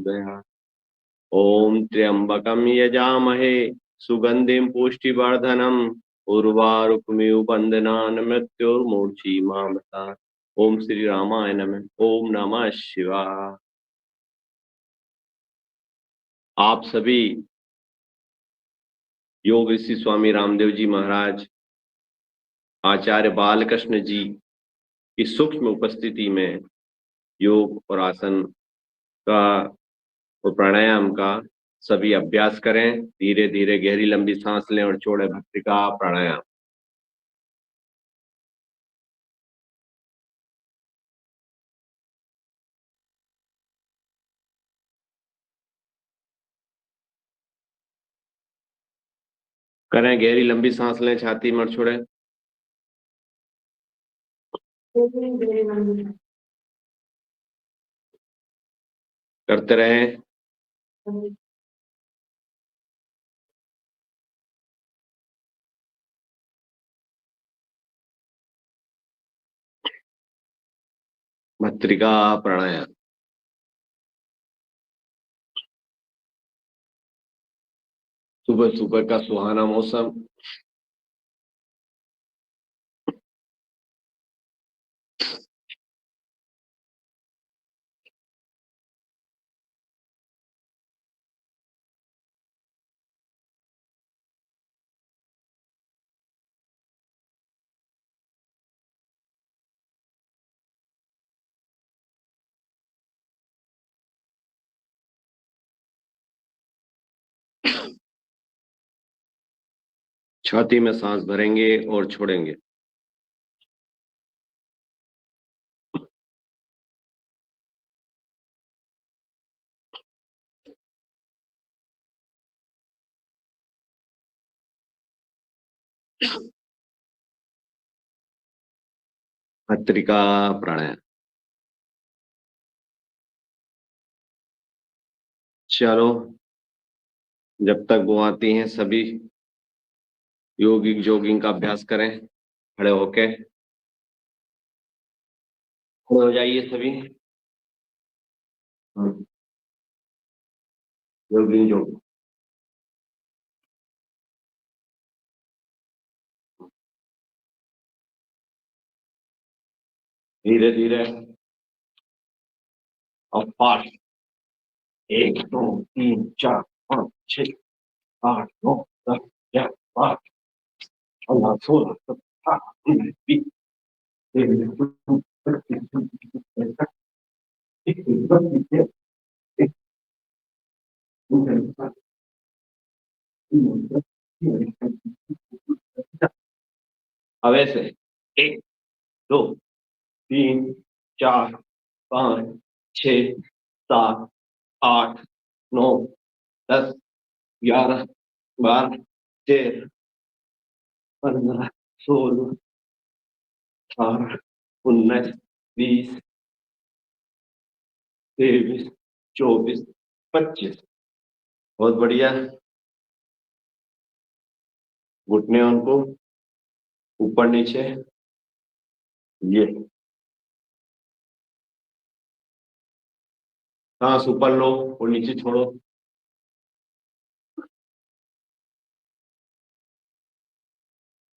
प्रचोदयात्। ओम त्र्यंबकं यजामहे सुगंधिं पुष्टिवर्धनम् उर्वारुकमिव बंधनान् मृत्युर्मुक्षीमामृतात्। ओम श्री रामाय नमः। ओम नमः शिवाय। आप सभी योग ऋषि स्वामी रामदेव जी महाराज, आचार्य बालकृष्ण जी की सूक्ष्म उपस्थिति में योग और आसन का और प्राणायाम का सभी अभ्यास करें। धीरे धीरे गहरी लंबी सांस लें और छोड़े भस्त्रिका प्राणायाम। करें, गहरी लंबी सांस लें, छाती मत छोड़े। करते रहें। भस्त्रिका प्राणायाम। सुबह सुबह का सुहाना मौसम, छाती में सांस भरेंगे और छोड़ेंगे। भस्त्रिका प्राणायाम। चलो, जब तक वो आती हैं सभी योगिक जोगिंग का अभ्यास करें। खड़े होके खड़े हो जाइए सभी। Jogging jogging. धीरे धीरे और फास्ट। 1 2 3 4 5 6 8 9 10 11 12 15 16 17 18 19 20 अब ऐसे 1 2 3 4 5 6 7 8 9 10 11 12 13 15 16 18 19 20 23 24 25। बहुत बढ़िया। घुटने उनको ऊपर नीचे, ये सांस ऊपर लो और नीचे छोड़ो।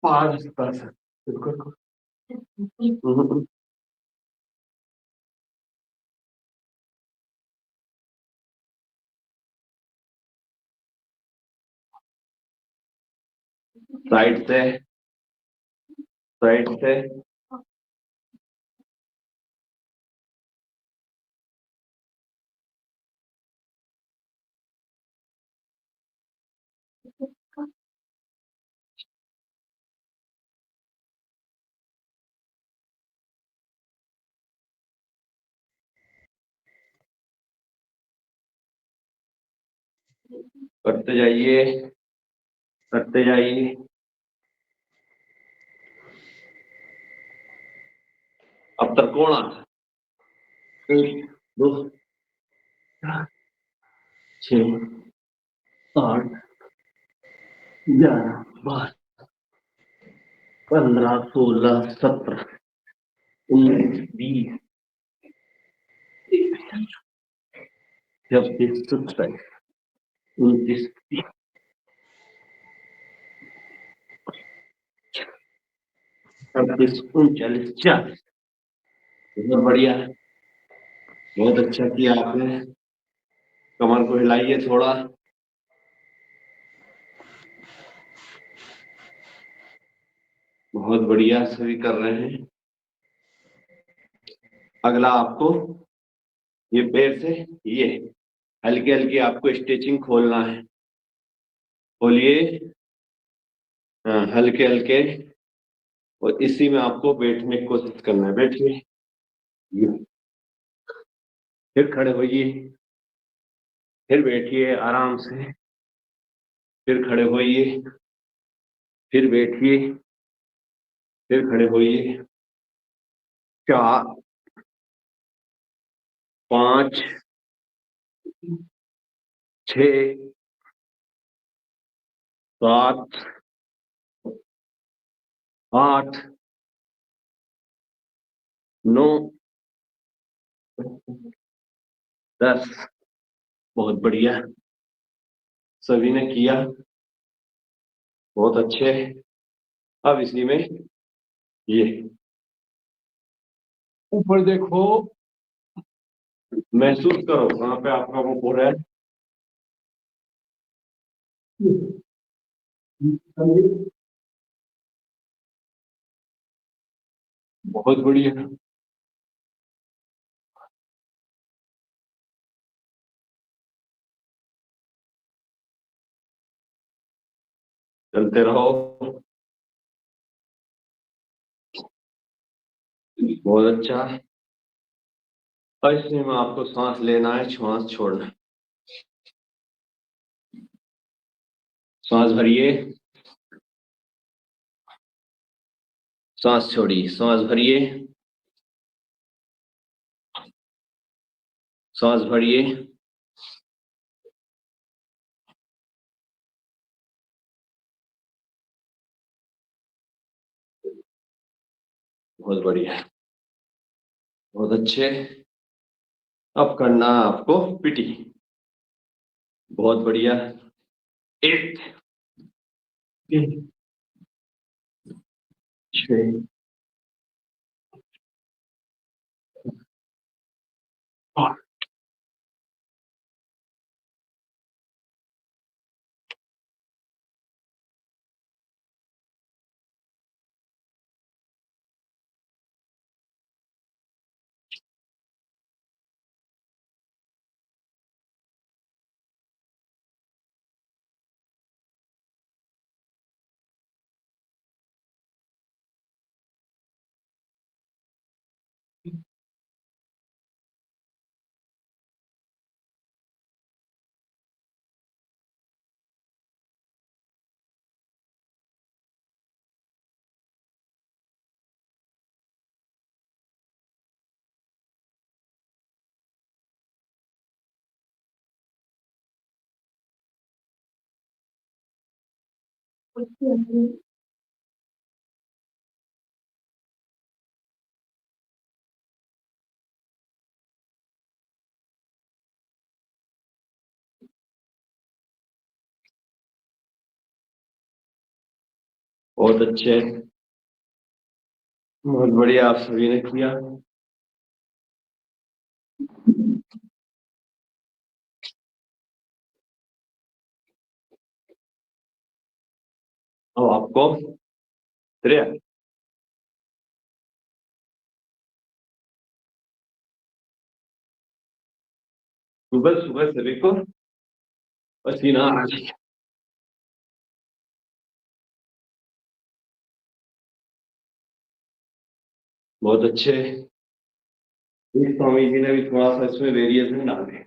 पांच साइड से, साइड से। करते जाइए, करते जाइए। अब त्रिकोण। 1 2 4 6 8 11 12 15 16 17 19 20 छब्बीस, 27, 29, 38, 39, 40। बहुत बढ़िया, बहुत अच्छा किया आपने। कमर को हिलाइए थोड़ा। बहुत बढ़िया, सभी कर रहे हैं। अगला आपको ये पैर से ये हल्के हल्के आपको स्ट्रेचिंग खोलना है। खोलिए। हाँ, हल्के हल्के। और इसी में आपको बैठने की कोशिश करना है। बैठिए। फिर खड़े होइए। फिर बैठिए आराम से। फिर खड़े होइए। फिर बैठिए। फिर खड़े होइए। 4, 5, 6, 7, 8, 9, 10। बहुत बढ़िया, सभी ने किया। बहुत अच्छे। अब इसी में ये ऊपर देखो, महसूस करो कहाँ पे आपका मुंह हो रहा है। बहुत बढ़िया। चलते रहो। बहुत अच्छा। और इसमें आपको सांस लेना है, श्वास छोड़ना है। सांस भरिए। सांस छोड़िए। सांस भरिए। सांस भरिए। बहुत बढ़िया, बहुत अच्छे। अब करना है आपको पीटी। बहुत बढ़िया। 1, 3, 6, 8। बहुत अच्छे। बहुत बढ़िया, आप सभी ने किया। अब आपको सुबह सुबह सभी को पसीना आना चाहिए। बहुत अच्छे। इस स्वामी जी ने भी थोड़ा सा इसमें वेरिएशन डाले।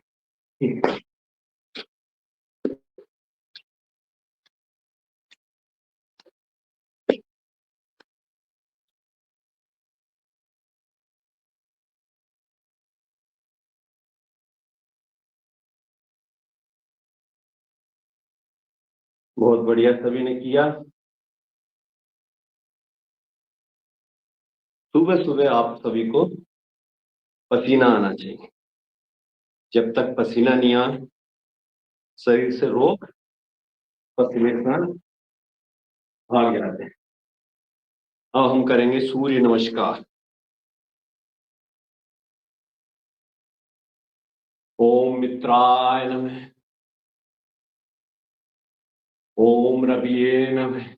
बहुत बढ़िया, सभी ने किया। सुबह सुबह आप सभी को पसीना आना चाहिए। जब तक पसीना नहीं आए शरीर से रोक पसीने के साथ भाग जाते हैं। अब हम करेंगे सूर्य नमस्कार। ओम मित्राय नमः। ओम रविये नमः।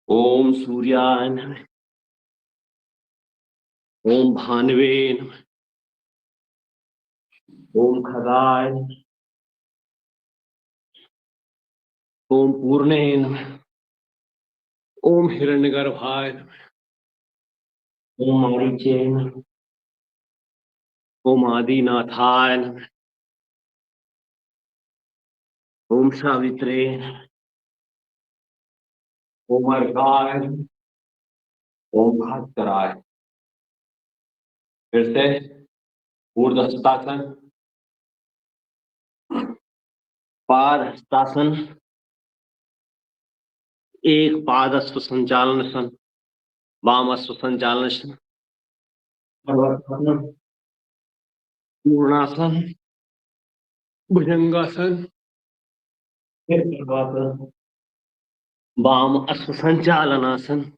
ओम सूर्याय नमः। ओम भानवे नमः। ओम खगाय नमः। ओम पूर्णे नमः। ओम हिरण्यगर्भाय नमः। ओम मारीचे नमः। ओम आदिनाथाय नमः। ओम सावित्रे नमः। ओम अर्काय नमः। ओम भास्कराय। फिर से ऊर्ध्वहस्तासन, पादहस्तासन, एक पाद अश्व संचालनासन, वाम अश्व संचालनासन, पूर्णासन, भुजंगासन, फिर पूर्वासन, वाम अश्व संचालनासन,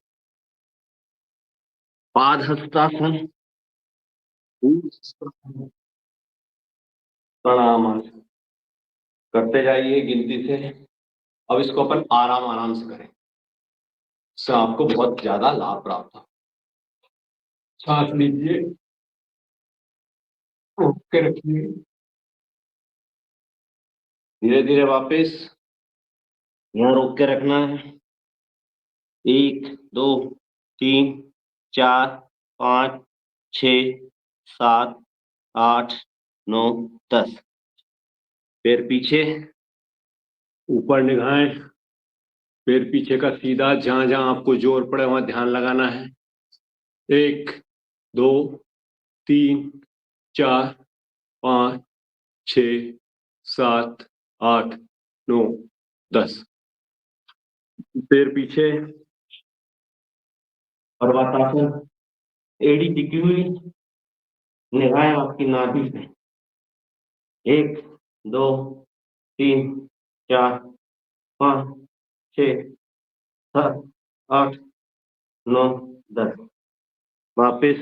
पादहस्तासन, प्रणामासन। करते जाइए गिनती से। अब इसको अपन आराम आराम से करें, इससे आपको बहुत ज्यादा लाभ प्राप्त हो। सांस लीजिए, रोक के रखिए, धीरे धीरे वापस यहाँ रोक के रखना है। 1 2 3 4 5 6 7 8 9 10। पैर पीछे, ऊपर निगाहें, पैर पीछे का सीधा, जहां जहां आपको जोर पड़े वहां ध्यान लगाना है। 1 2 3 4 5 6 7 8 9 10। पैर पीछे, पर्वतासन, एड़ी टिकी हुई, निगाहें आपकी नाभि पे। 1 2 3 4 5 6 7 8 9 10। वापिस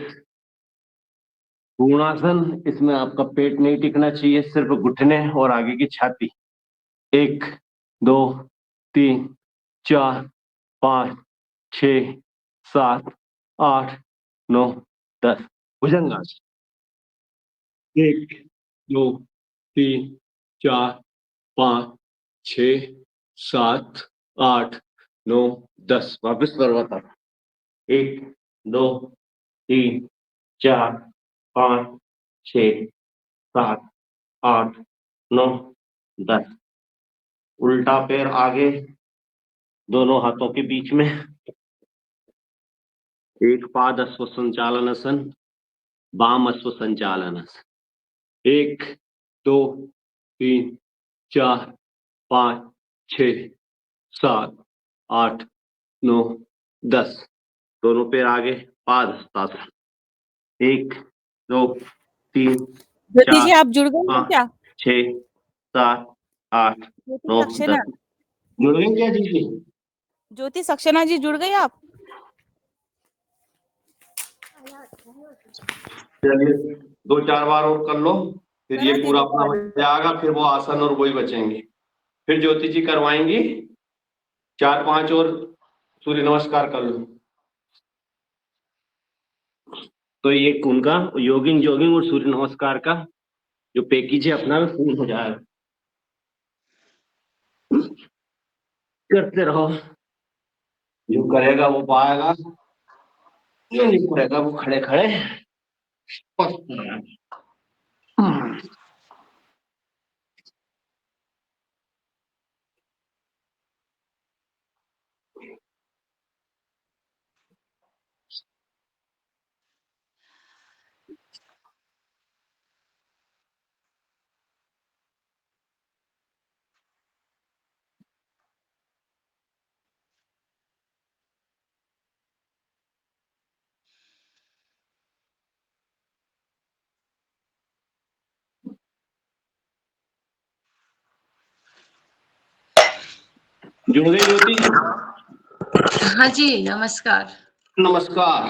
पूर्णासन, इसमें आपका पेट नहीं टिकना चाहिए, सिर्फ घुटने और आगे की छाती। 1 2 3 4 5 6 7 8 9 10। भुजंगासन। 1 2 3 4 5 6 7 8 9 10। वापिस पर्वतासन। 1 2 3 4 5 6 7 8 9 10। उल्टा पैर आगे, दोनों हाथों के बीच में, एक पाद अश्व संचालनासन, वाम अश्व संचालनासन। 1 2 3 4 5 6 7 8 9 10। दोनों पैर आगे, पाद हस्तासन। 1 2 3 ज्योति जी 4 आप जुड़ गए हैं 5 क्या? 6 7 8 ज्योति 9 सक्सेना, 10। जुड़ गए क्या जी? ज्योति सक्सेना जी जुड़ गए आप? चलिए 2 4 बार और कर लो, फिर ये करा पूरा दीजिए अपना हो चालू। जाएगा, फिर वो आसन और वही बचेंगे। फिर ज्योति जी करवाएंगी 4 5 और सूर्य नमस्कार कर लो। तो ये उनका योगिंग जॉगिंग और सूर्य नमस्कार का जो पैकेज है अपना पूर्ण हो जाएगा। करते रहो, जो करेगा वो पाएगा, जो नहीं करेगा वो खड़े खड़े पछताएगा। जुड़ गई ज्योति जी? हाँ जी, नमस्कार। नमस्कार।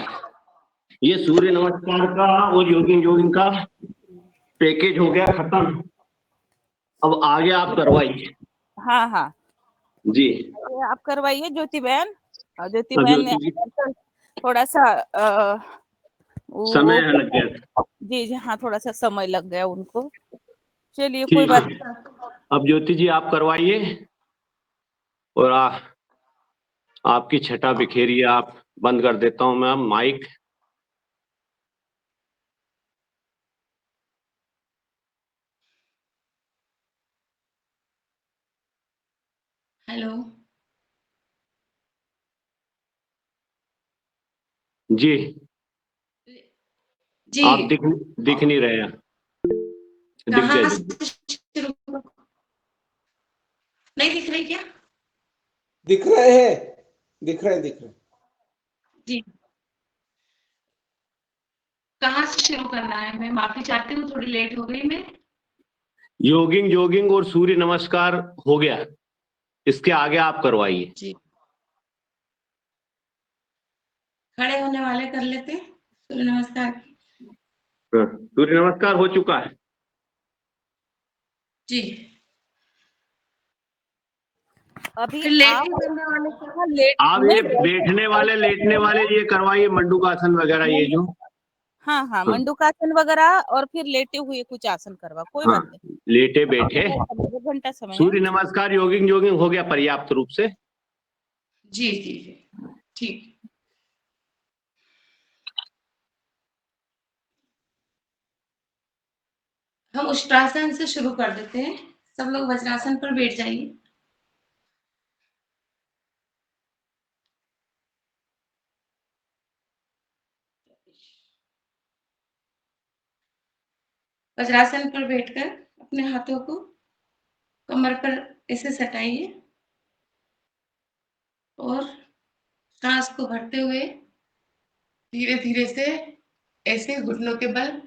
ये सूर्य नमस्कार का और योगिंग जोगिंग का पैकेज हो गया खत्म। अब आगे आप करवाइए। हाँ हाँ, जी। ये आप करवाइए ज्योति बहन। और ज्योति अब बहन ने ज्योति जी थोड़ा सा समय वो लग गया था। जी जी हाँ, थोड़ा सा समय लग गया उनको। चलिए कोई ठीक बात है। अब ज्योति जी आप करवाइए और आपकी छटा बिखेरिए। आप बंद कर देता हूं मैं माइक। हेलो जी। जी, आप दिख नहीं रहे हैं। दिख गए कहाँ दिख गए। से शुरू? नहीं दिख रही क्या? दिख रहे हैं, दिख रहे हैं, दिख रहे हैं। जी, कहाँ से शुरू करना है? मैं माफी चाहती हूँ, थोड़ी लेट हो गई मैं। योगिंग जोगिंग और सूर्य नमस्कार हो गया। इसके आगे आप करवाइए। जी, खड़े होने वाले कर लेते हैं सूर्य नमस्कार। सूर्य नमस्कार हो चुका है। जी, अभी फिर आप लेटे करने वाले का लेट आप ये नहीं। बैठने वाले लेटने वाले ये करवाइए, मंडूकासन वगैरह ये जो। हाँ हाँ, हाँ मंडूकासन वगैरह और फिर लेटे हुए कुछ आसन करवा, कोई हाँ, बात नहीं। लेटे बैठे। एक घंटा समय है। सूर्य नमस्कार योगिंग जोगिंग हो गया पर्याप्त रूप से। जी जी जी, ठीक। हम उष्ट्रासन से शुरू कर देते हैं। सब लोग वज्रासन पर बैठ जाइए। वज्रासन पर बैठकर अपने हाथों को कमर पर ऐसे सटाइए और सांस को भरते हुए धीरे धीरे से ऐसे घुटनों के बल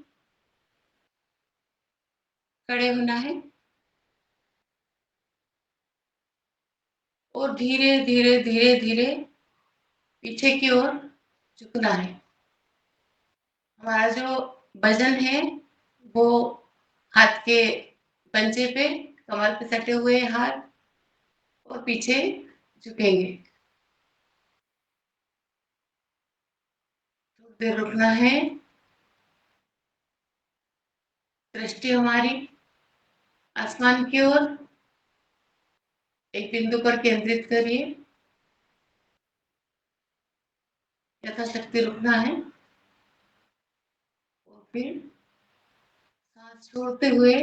खड़े होना है और धीरे धीरे धीरे धीरे पीछे की ओर झुकना है। हमारा जो वजन है वो हाथ के पंजे पे, कमर पे सटे हुए हाथ और पीछे झुकेंगे। थोड़ी देर रुकना है। दृष्टि हमारी आसमान की ओर एक बिंदु पर केंद्रित करिए। यथाशक्ति रुकना है और फिर सांस छोड़ते हुए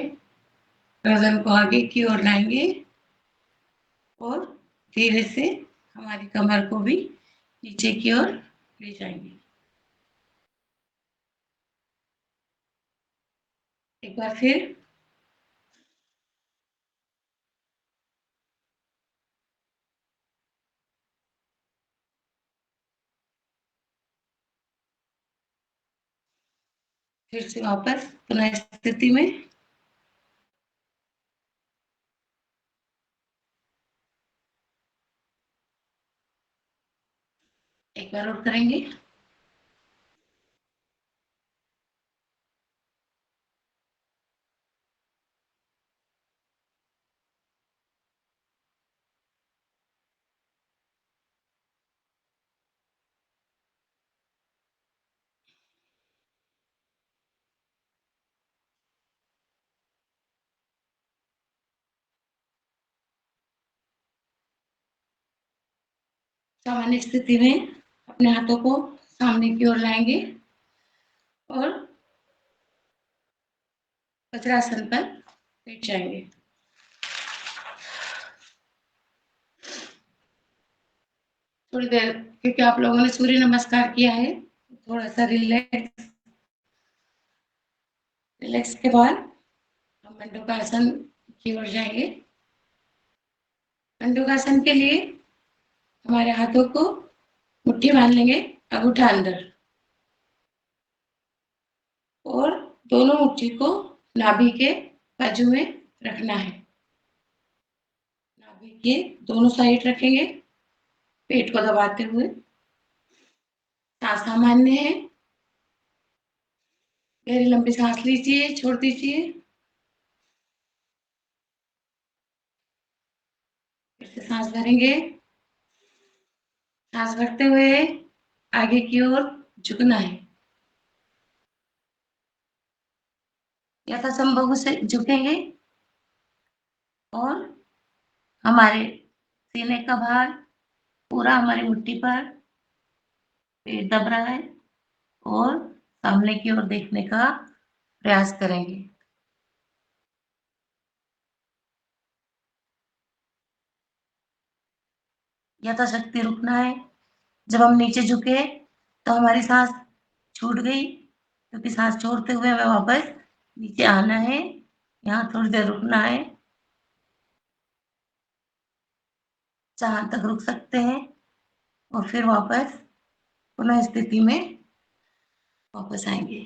गर्दन को आगे की ओर लाएंगे और धीरे से हमारी कमर को भी नीचे की ओर ले जाएंगे। एक बार फिर से वापस पुनः स्थिति में। एक बार और करेंगे। सामान्य स्थिति में अपने हाथों को सामने की ओर लाएंगे और वज्रासन पर बैठ जाएंगे। थोड़ी देर, क्योंकि आप लोगों ने सूर्य नमस्कार किया है, थोड़ा सा रिलैक्स रिलैक्स के बाद हम मंडूकासन की ओर जाएंगे। मंडूकासन के लिए हमारे हाथों को मुट्ठी बांध लेंगे, अंगूठा अंदर, और दोनों मुट्ठी को नाभि के बाजू में रखना है। आगे के दोनों साइड रखेंगे, पेट को दबाते हुए। सांस सामान्य है। गहरी लंबी सांस लीजिए, छोड़ दीजिए। फिर से सांस भरेंगे। सांस भरते हुए आगे की ओर झुकना है। यथासंभव से झुकेंगे और हमारे सीने का भार पूरा हमारी मुट्ठी पर, पेट दब रहा है और सामने की ओर देखने का प्रयास करेंगे। यथाशक्ति रुकना है। जब हम नीचे झुके तो हमारी सांस छूट गई, क्योंकि सांस छोड़ते हुए हमें वापस नीचे आना है। यहाँ थोड़ी देर रुकना है। जहां तक रुक सकते हैं और फिर वापस पुनः स्थिति में वापस आएंगे।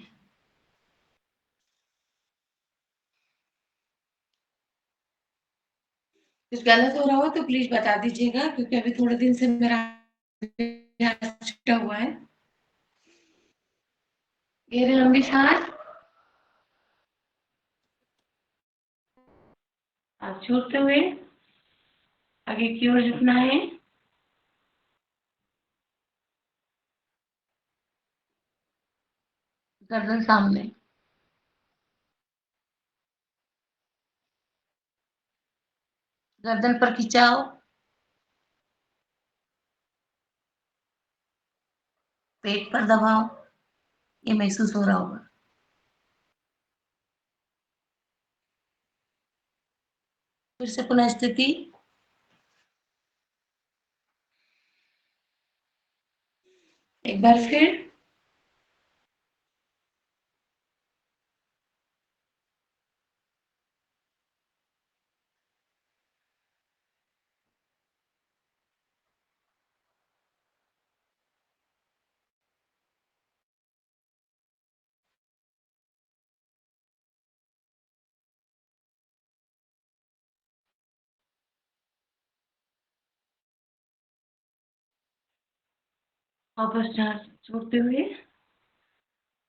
कुछ गलत हो रहा हो तो प्लीज बता दीजिएगा, क्योंकि अभी थोड़े दिन से मेरा छूटा हुआ है। गहरी लंबी सांस, सांस छोड़ते हुए आगे की ओर झुकना है। गर्दन सामने। गर्दन पर खिंचाव, पेट पर दबाव, ये महसूस हो रहा होगा। फिर से पुनः स्थिति। एक बार फिर। वापस सांस छोड़ते हुए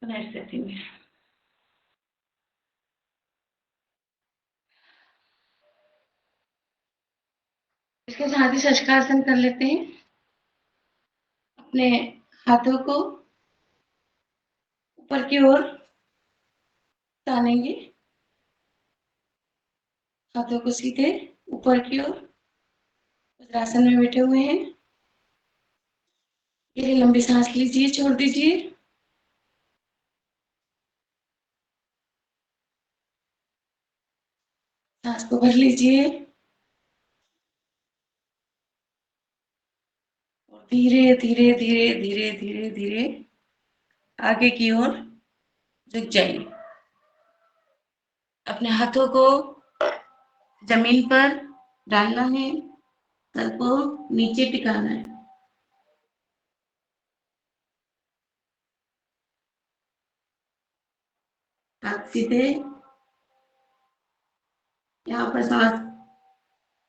पुनः स्थिति में। इसके साथ ही शशकासन कर लेते हैं। अपने हाथों को ऊपर की ओर तानेंगे। हाथों को सीधे ऊपर की ओर वज्रासन में बैठे हुए हैं। गहरी लंबी सांस लीजिए, छोड़ दीजिए। सांस को भर लीजिए और धीरे धीरे धीरे धीरे धीरे धीरे आगे की ओर झुक जाइए। अपने हाथों को जमीन पर डालना है, सर को नीचे टिकाना है। हाथ सीधे। यहाँ पर सांस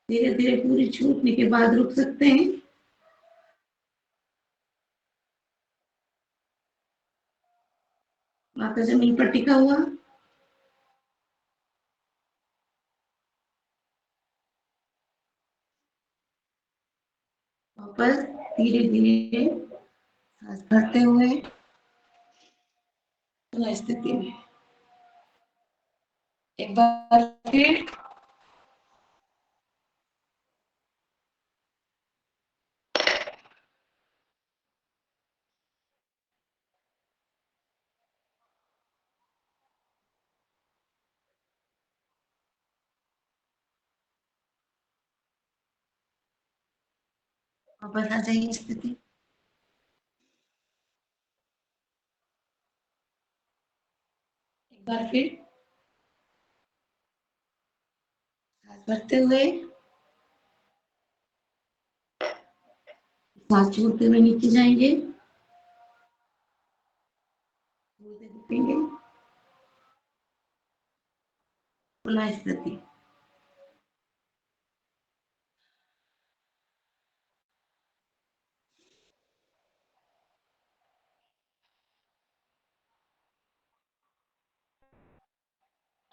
धीरे धीरे पूरी छूटने के बाद रुक सकते हैं। माथा जमीन पर टिका हुआ। वापस धीरे धीरे सांस भरते हुए पुनः स्थिति में। एक बार फिर। वापस आ जाइए स्थिति। एक बार फिर सांस भरते हुए सांस छोड़ते हुए नीचे जाएंगे। रुकेंगे। पुनः स्थिति।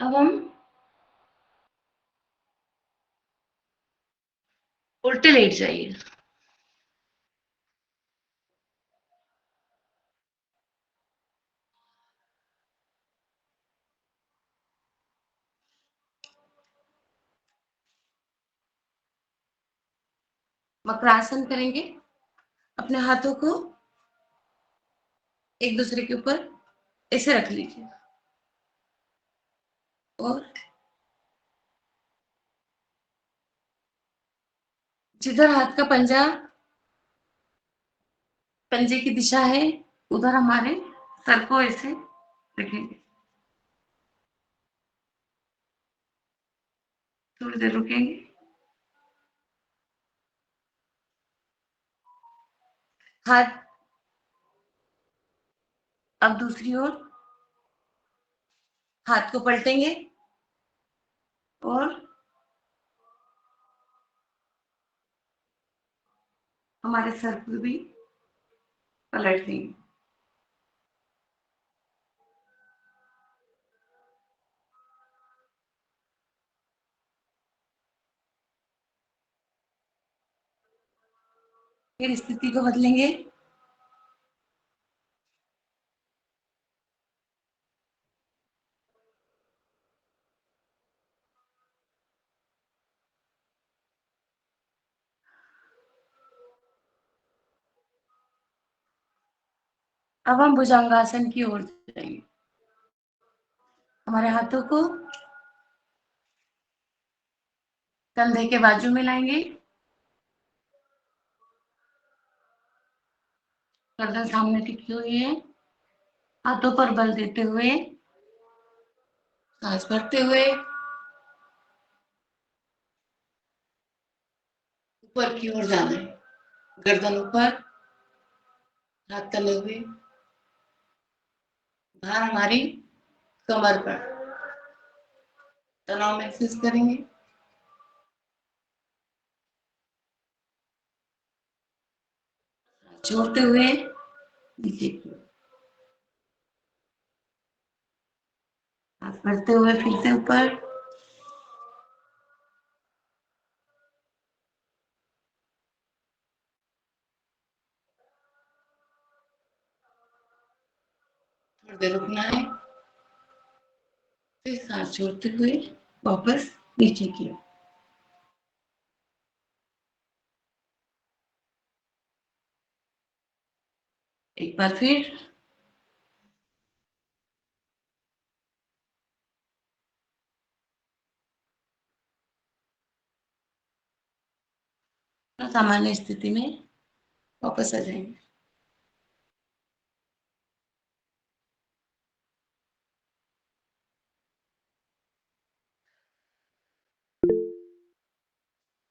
अब हम उल्टे लेट जाइए। वक्रासन करेंगे। अपने हाथों को एक दूसरे के ऊपर ऐसे रख लीजिए और जिधर हाथ का पंजे की दिशा है उधर हमारे सर को ऐसे रखेंगे। थोड़ी देर रुकेंगे। हाथ अब दूसरी ओर हाथ को पलटेंगे और हमारे सर को भी पलट देंगे। फिर स्थिति को बदलेंगे। अब हम भुजंगासन की ओर जाएंगे। हमारे हाथों को कंधे के बाजू में लाएंगे। गर्दन सामने टिकी हुई है। हाथों पर बल देते हुए सांस भरते हुए ऊपर की ओर जाना है। गर्दन ऊपर, हाथ तले हुए, भार हमारी कमर पर। तनाव महसूस करेंगे। छोड़ते हुए नीचे की ओर, सांस भरते हुए फिर से ऊपर, थोड़ी देर रुकना है। फिर सांस छोड़ते हुए वापस नीचे की ओर। एक बार फिर सामान्य स्थिति में वापस आ जाएंगे।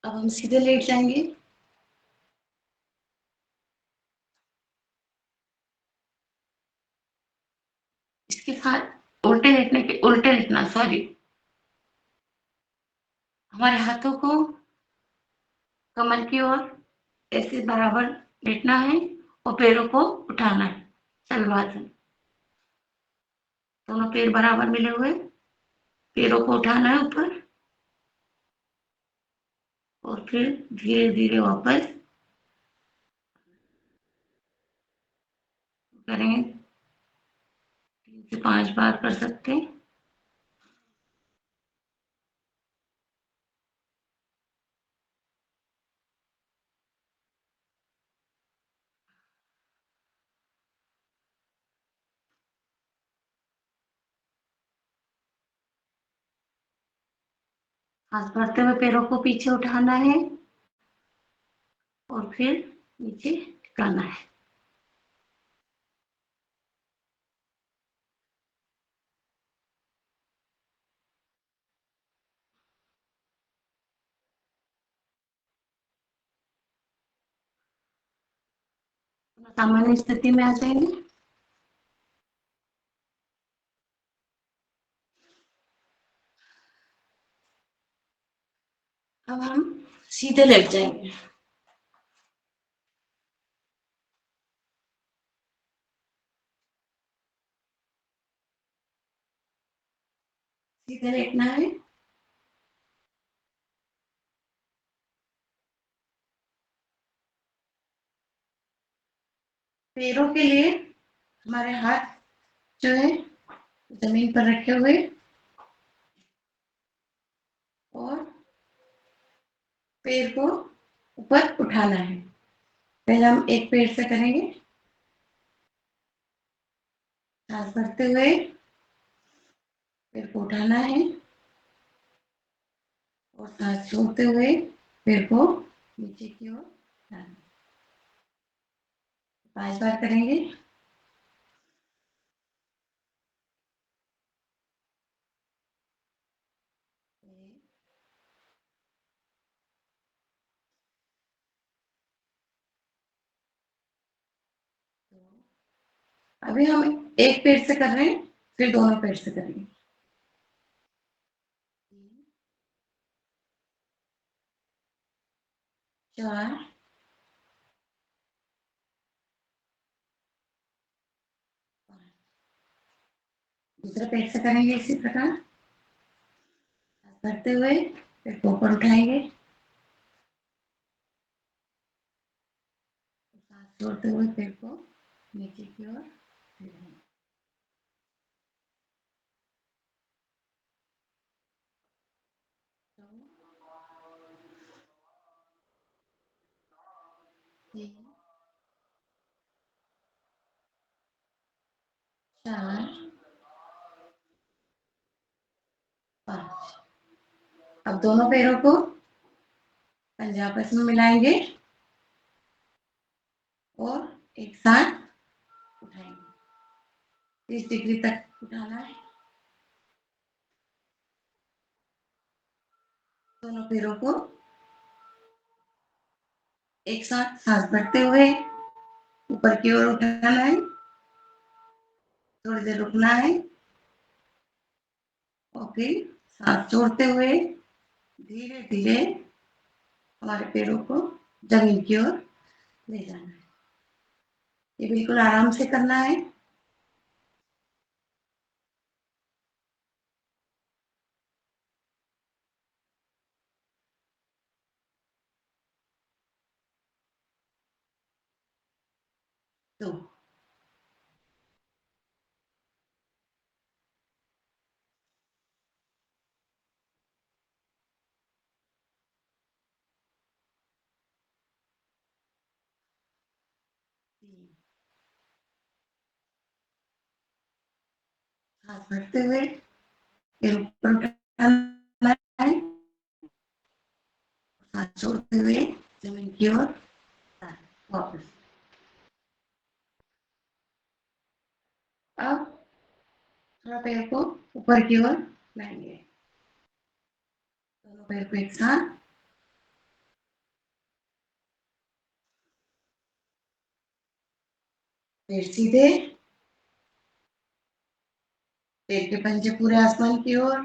अब हम सीधे लेट जाएंगे। इसके साथ उल्टे लेटना सॉरी। हमारे हाथों को कमर की ओर ऐसे बराबर लेटना है और पैरों को उठाना है। शलभासन। दोनों पैर बराबर मिले हुए, पैरों को उठाना है ऊपर और फिर धीरे धीरे वापस करेंगे। 3 से 5 बार कर सकते हैं। सांस भरते हुए पैरों को पीछे उठाना है और फिर नीचे टिकाना है। सामान्य स्थिति में आ जाएंगे। अब हम सीधे लेट जाएंगे। सीधे लेटना है। पैरों के लिए हमारे हाथ जो है जमीन पर रखे हुए और पैर को ऊपर उठाना है। पहले हम एक पैर से करेंगे। सांस भरते हुए पैर को उठाना है और सांस छोड़ते हुए पैर को नीचे की ओर लाना है। 5 बार करेंगे। अभी हम एक पैर से कर रहे हैं, फिर दोनों पैर से करेंगे। 4 दूसरे पैर से करेंगे इसी प्रकार। करते हुए पैर को ऊपर उठाएंगे, सांस छोड़ते हुए पैर को नीचे की ओर फेरेंगे। तीन, 4, 5। अब दोनों पैरों को पंजे आपस में मिलाएंगे और एक साथ उठाएंगे। 30 डिग्री तक उठाना है। दोनों पैरों को एक साथ सांस भरते हुए ऊपर की ओर उठाना है। थोड़ी देर रुकना है और फिर सांस छोड़ते हुए धीरे धीरे हमारे पैरों को जमीन की ओर ले जाना है। ये बिल्कुल आराम से करना है। तो सांस भरते हुए फिर ऊपर उठाना है, सांस छोड़ते हुए जमीन की ओर वापस। अब थोड़ा पैर को ऊपर की ओर लाएंगे। दोनों पैर को एक साथ पैर सीधे, पैर के पंजे पूरे आसमान की ओर।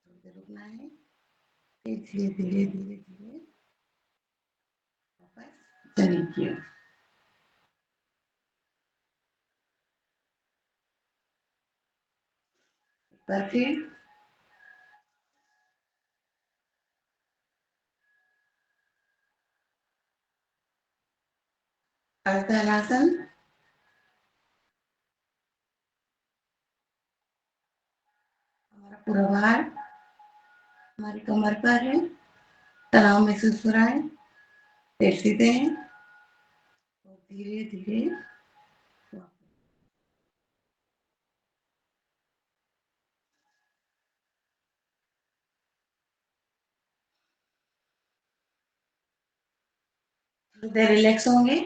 थोड़ी देर रुकना है, फिर धीरे धीरे धीरे धीरे वापस जमीन की ओर। एक बार फिर अर्ध हलासन। हमारा पूरा भार हमारी कमर पर है। तनाव महसूस हो रहा है। पैर सीधे हैं और धीरे धीरे थोड़ी देर रिलैक्स होंगे।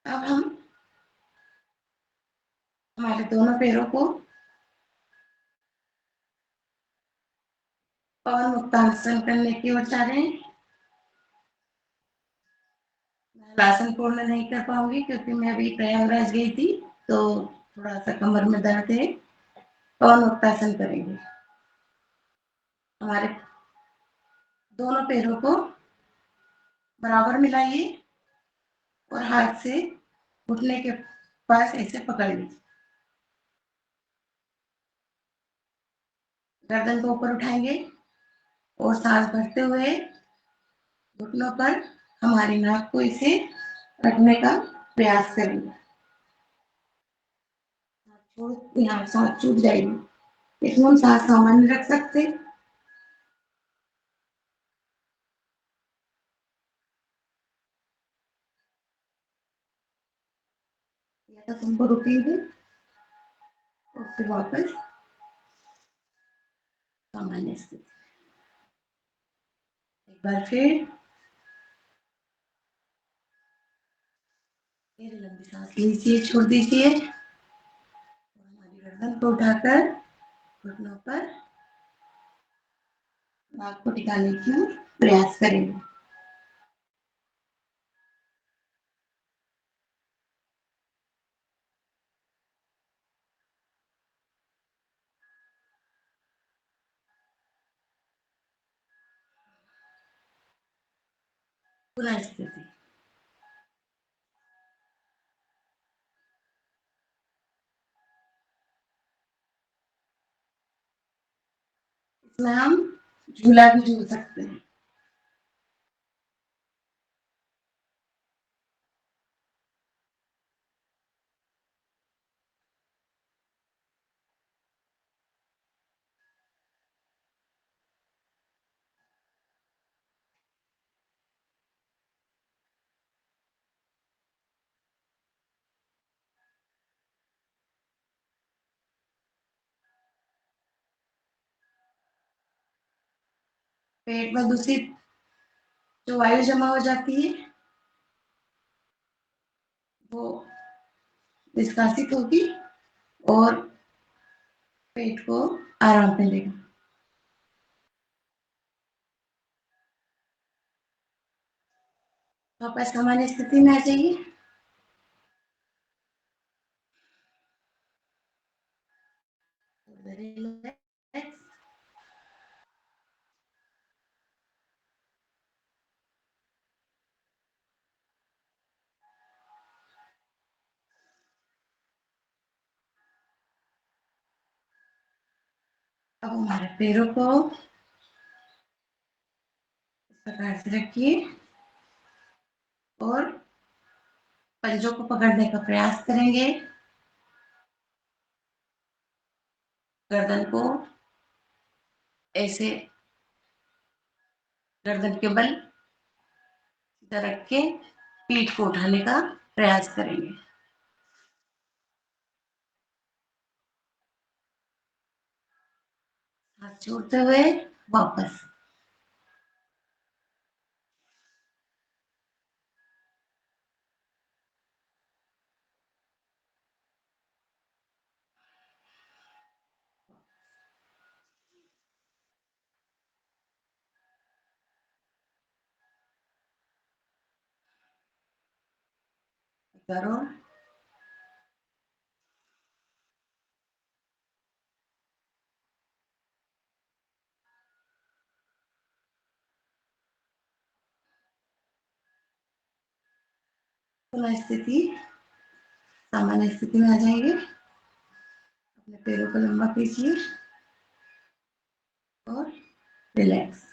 अब हम हमारे दोनों पैरों को पवन मुक्तासन करने की ओर जा रहे हैं। मैं आसन पूर्ण नहीं कर पाऊंगी क्योंकि मैं अभी प्रयागराज गई थी, तो थोड़ा सा कमर में दर्द है। पवन मुक्तासन करेंगे। हमारे दोनों पैरों को बराबर मिलाइए और हाथ से घुटने के पास ऐसे पकड़ लीजिए। गर्दन को ऊपर उठाएंगे और सांस भरते हुए घुटनों पर हमारी नाक को इसे रखने का प्रयास करेंगे। यहाँ सांस छूट जाएगी, इसमें हम सांस सामान्य रख सकते हैं। या तो तुमको रुकेंगे और फिर वापस सामान्य स्थिति। एक बार फिर फिर लंबी सांस लीजिए, छोड़ दीजिए। हमारी गर्दन को उठाकर घुटनों पर नाक को टिकाने का प्रयास करेंगे। पुनः स्थिति। इसमें हम झूला भी झूल सकते हैं। पेट में दूषित जो वायु जमा हो जाती है वो निष्कासित होगी और पेट को आराम मिलेगा। वापस सामान्य स्थिति में आ जाइए। अब हमारे पैरों को इस प्रकार से रखिए और पंजों को पकड़ने का प्रयास करेंगे। गर्दन को ऐसे गर्दन के बल सीधा रख के पीठ को उठाने का प्रयास करेंगे। हाथ छोड़ते हुए वापस। करो। पुनः स्थिति सामान्य स्थिति में आ जाएंगे। अपने पैरों को लंबा कीजिए और रिलैक्स।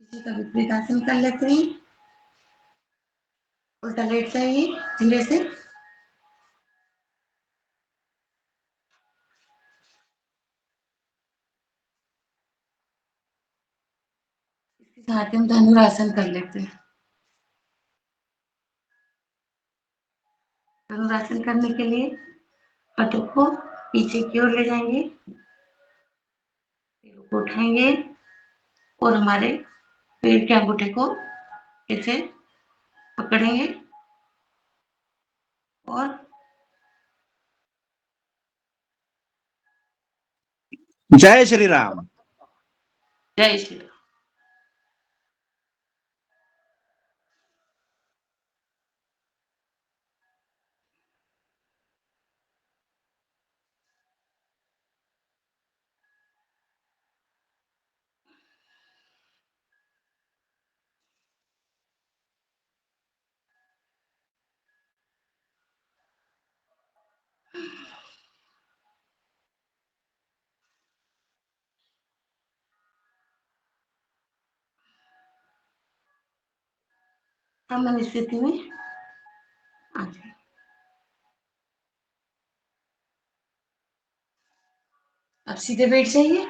इसी का विपरीत आसन कर लेते हैं। उल्टा लेट जाइए धीरे से। इसके साथ हम धनुरासन कर लेते हैं। धनुरासन करने के लिए हाथों को पीछे की ओर ले जाएंगे, पैरों को उठाएंगे और हमारे पैर के अंगूठे को ऐसे पकड़ेंगे और जय श्री राम। जय श्री राम। सामान्य स्थिति में आ जाए। अब सीधे बैठ जाइए।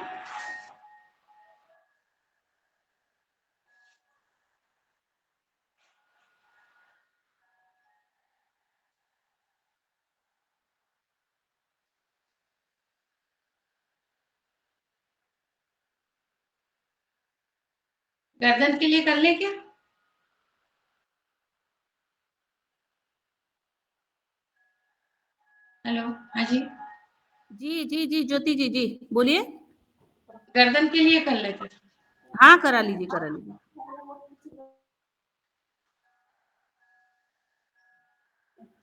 गर्दन के लिए कर ले क्या? हेलो, हाँ जी, जी जी जी ज्योति जी जी बोलिए। गर्दन के लिए कर लेते थे। हाँ करा लीजिए करा लीजिए।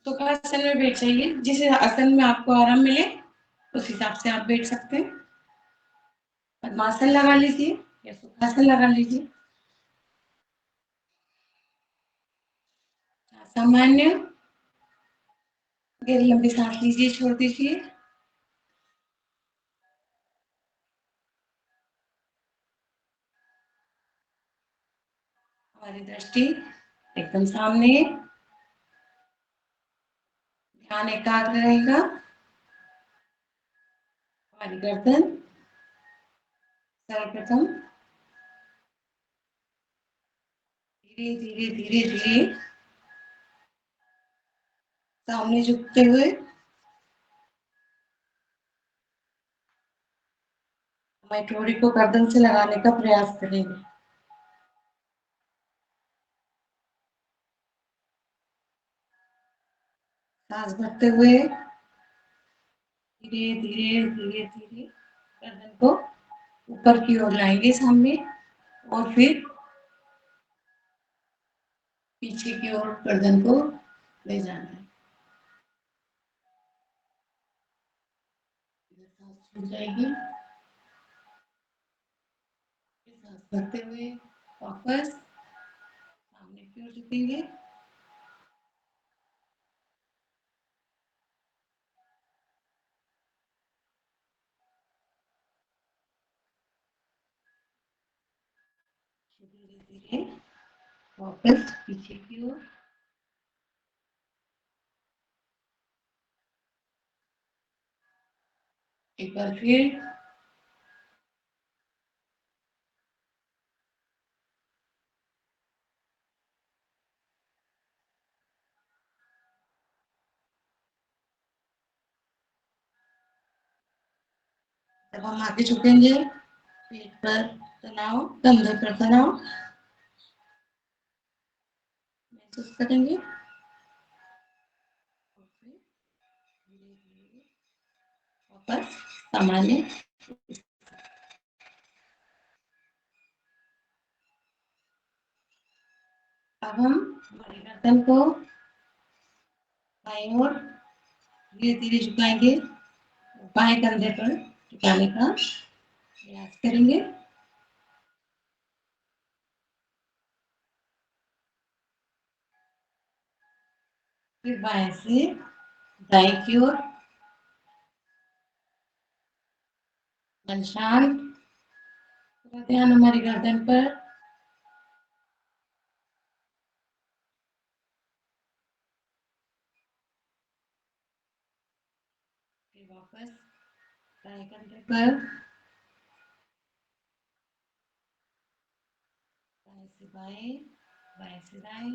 सुखासन में बैठ जाइए, जिस आसन में आपको आराम मिले उस हिसाब से आप बैठ सकते हैं। पद्मासन लगा लीजिए या सुखासन लगा लीजिए। सामान्य गहरी लंबी सांस लीजिए, छोड़ दीजिए। हमारी दृष्टि एकदम सामने, ध्यान एकाग्र रहेगा। हमारी गर्दन सर्वप्रथम धीरे धीरे धीरे धीरे सामने झुकते हुए हमारी ठोड़ी को गर्दन से लगाने का प्रयास करेंगे। सांस भरते हुए धीरे धीरे धीरे धीरे गर्दन को ऊपर की ओर लाएंगे सामने, और फिर पीछे की ओर गर्दन को ले जाना है। सांस छूट जाएगी। सांस भरते हुए वापस सामने की ओर झुकेंगे। धीरे धीरे वापस पीछे की ओर। एक बार फिर जब हम आगे झुकेंगे, पेट पर तनाव, कंधे पर तनाव महसूस करेंगे। धीरे धीरे वापस सामान्य। अब हम हमारी गर्दन को बाईं ओर धीरे धीरे झुकाएंगे, बाएं कंधे पर टिकाने का प्रयास करेंगे। फिर बाएं से दाएं की ओर, मन शांत, पूरा ध्यान हमारी गर्दन पर। फिर वापस दाएं कंधे पर, दाएं से बाएं, बाएं से दाएं।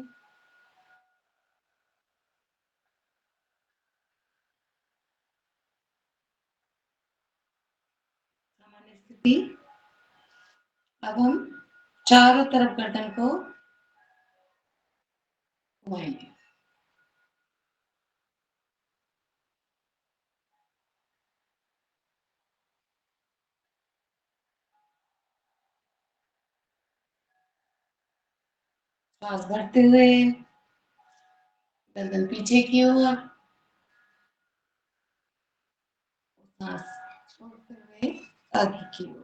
सामान्य स्थिति। अब हम चारों तरफ गर्दन को घुमाएंगे। सांस भरते हुए गर्दन पीछे की ओर, सांस छोड़ते हुए आगे की ओर।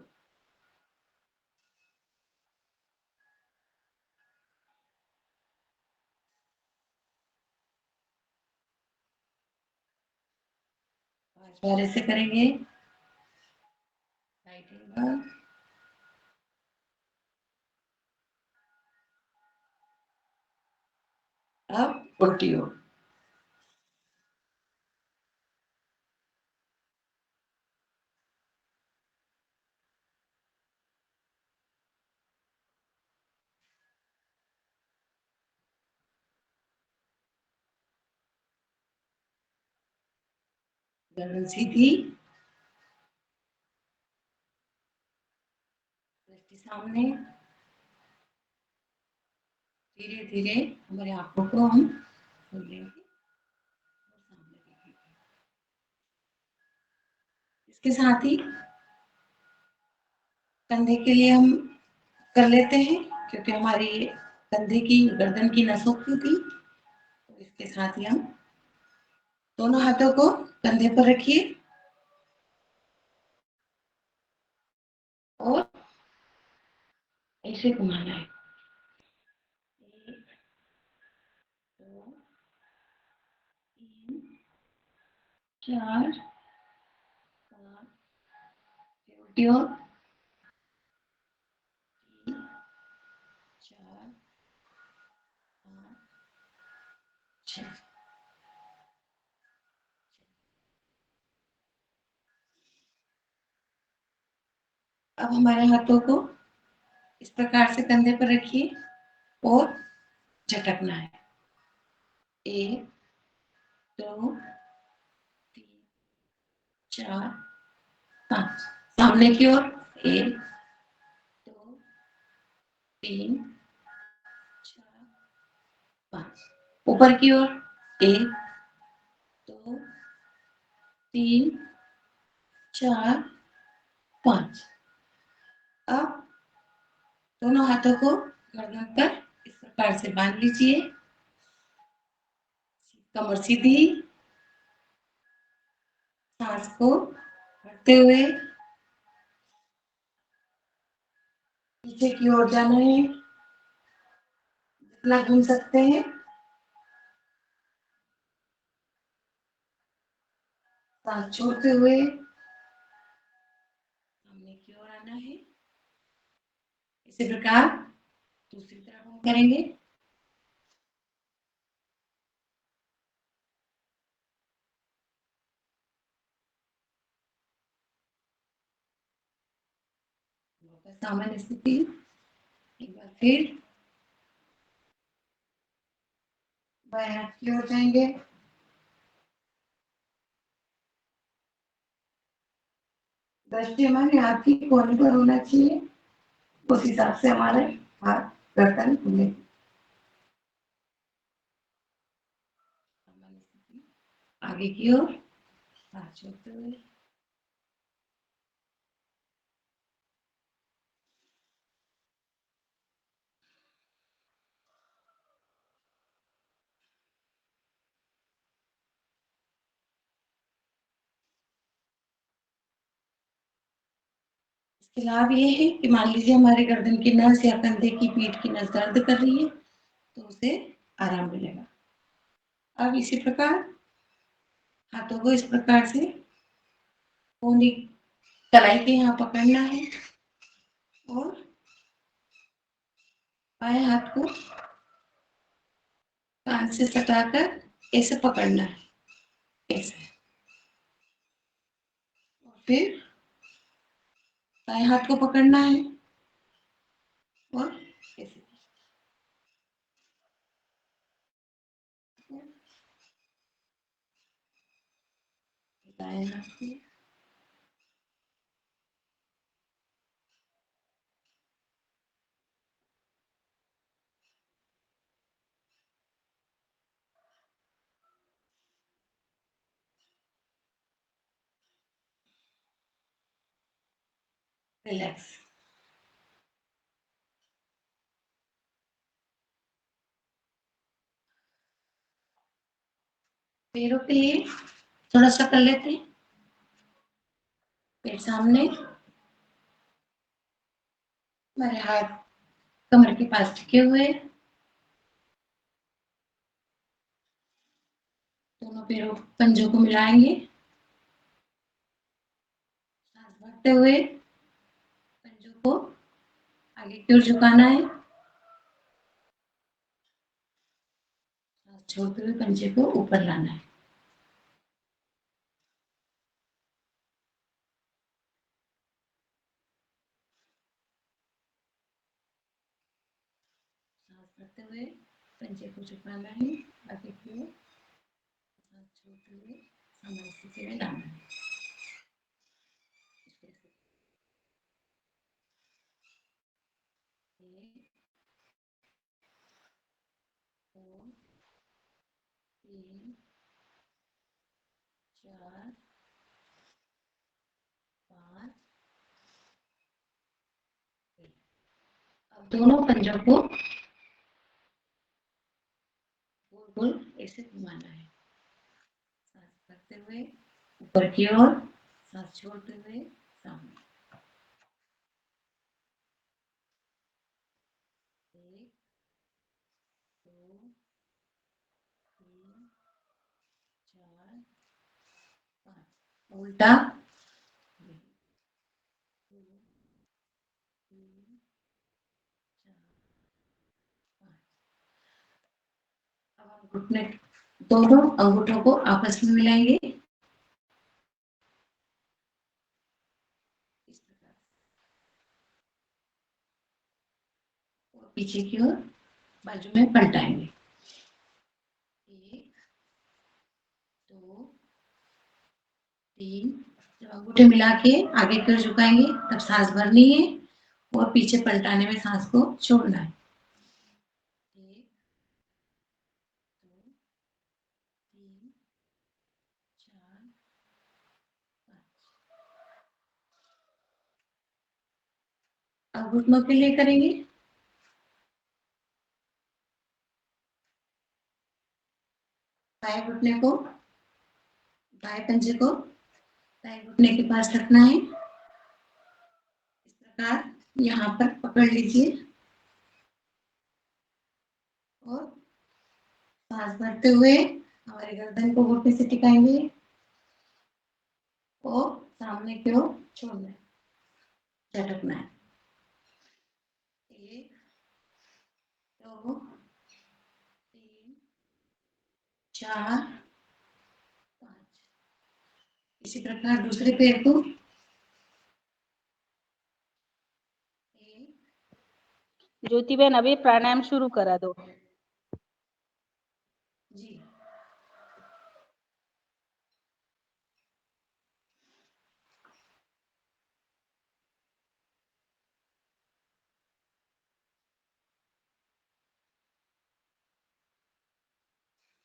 पांच बार ऐसे करेंगे। राइट एंगल, अब उल्टी ओर। गर्दन सीधी, दृष्टि सामने। धीरे धीरे हमारे आंखों को हम खोल लेंगे और सामने देखेंगे। इसके साथ ही कंधे के लिए हम कर लेते हैं, क्योंकि हमारी कंधे की गर्दन की नसों की थी, तो इसके साथ ही हम दोनों हाथों को कंधे पर रखिए और ऐसे घुमाना है। 1 2 3 4 5, उल्टी ओर। 3 4 5 6। अब हमारे हाथों को इस प्रकार से कंधे पर रखिए और झटकना है। 1 2 3 4 5। सामने की ओर। 1 2 3 4 5। ऊपर की ओर। 1 2 3 4 5। अब दोनों हाथों को गर्दन पर इस प्रकार से बांध लीजिए। कमर सीधी, सांस को भरते हुए पीछे की ओर जाना है, जितना घूम सकते हैं। सांस छोड़ते हुए सामने की ओर आना है। इसी प्रकार दूसरी तरफ हम करेंगे। सामान्य स्थिति। एक बार फिर बाएं हाथ की ओर जाएंगे। दृष्टि हमारे हाथ की कोने पर होना चाहिए, उस हिसाब से हमारे हाथ गर्दन खुले। आगे की ओर सांस छोड़ते हुए इसके लाभ ये है कि मान लीजिए हमारे गर्दन की नस या कंधे की पीठ की नस दर्द कर रही है, तो उसे आराम मिलेगा। अब इसी प्रकार हाथों को इस प्रकार से कोहनी कलाई के यहाँ पकड़ना है और बाएं हाथ को कान से सटाकर ऐसे पकड़ना है, ऐसे। और फिर दाएं हाथ को पकड़ना है और ऐसे। दाएं हाथ को रिलैक्स। पैरों के लिए थोड़ा सा कर लेते हैं। पैर सामने, हमारे हाथ कमर के पास टिके हुए, दोनों पैरों पंजों को मिलाएंगे। सांस भरते हुए पंजों को आगे की ओर झुकाना है। छोड़ते हुए पंजे को ऊपर लाना है। सांस भरते हुए पंजे को झुकाना है, आगे की ओर सांस छोड़ते हुए सामान्य स्थिति में लाना है। एक, दो, तीन, चार, पाँच। अब दोनों पंजों को गोल गोल ऐसे घुमाना है। सांस भरते हुए ऊपर की ओर, सांस छोड़ते हुए सामने। एक, दो, तीन, चार, पाँच। उल्टा। एक, दो, तीन, चार, पाँच। अब हम घुटने दोनों अंगूठों को आपस में मिलाएंगे इस प्रकार, और पीछे की ओर बाजू में पलटाएंगे। एक, दो, तीन। जब अंगूठे मिला के आगे की ओर झुकाएंगे तब सांस भरनी है और पीछे पलटाने में सांस को छोड़ना है। एक, दो, तीन, चार, पाँच। अब घुटनों के लिए करेंगे। बाएं घुटने को, बाएं पंजे को दाएं घुटने के पास रखना है। इस प्रकार यहाँ पर पकड़ लीजिए और सांस भरते हुए हमारे गर्दन को घुटने से टिकाएंगे और सामने की ओर छोड़ना है, झटकना है। एक, दो, तीन, चार, पाँच। इसी प्रकार दूसरे पैर को। एक, ज्योति बहन अभी प्राणायाम शुरू करा दो। जी।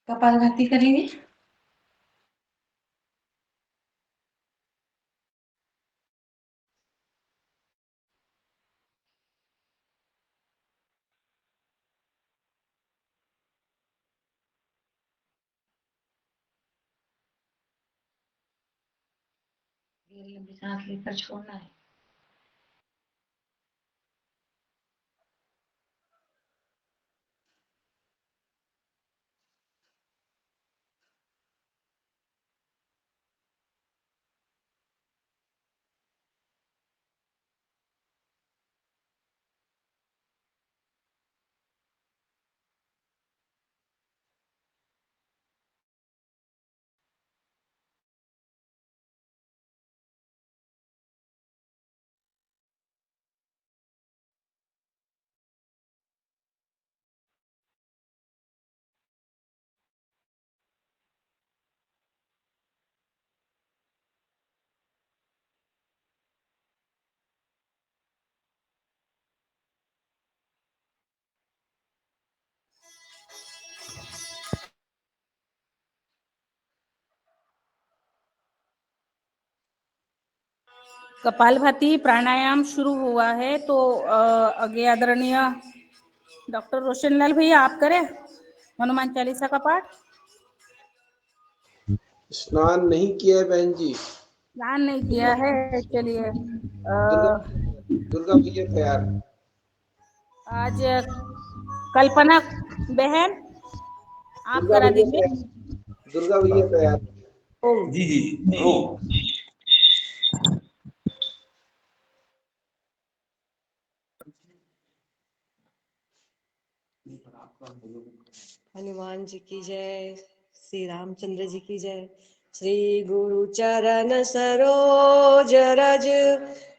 कपालभाति करेंगे। गहरी लंबी सांस लेकर छोड़ना है। कपालभाति प्राणायाम शुरू हुआ है तो आगे आदरणीय डॉक्टर रोशनलाल भैया आप करें हनुमान चालीसा का पाठ। स्नान नहीं किया है बहन जी। स्नान नहीं किया है, चलिए दुर्गा भैया तैयार। आज कल्पना बहन आप दुर्गा करा भैया दीजिए। तैयार। दुर्गा भैया तैयार। जी जी ओ आपका हनुमान जी की जय, श्री रामचंद्र जी की जय। श्री गुरु चरण सरोज रज,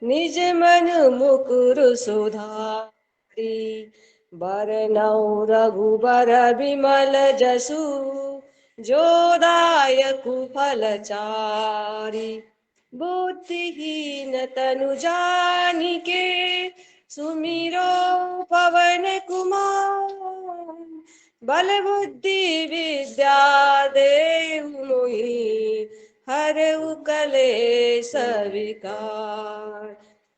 निज मन मुकुर सुधारी। बरनउँ रघुबर विमल जसु, जो दायकु फल चारि। बुद्धिहीन तनु जानिके, सुमिरो पवन कुमार। बल बुद्धि विद्या देहु मोहि, हरऊ कलेश विकार।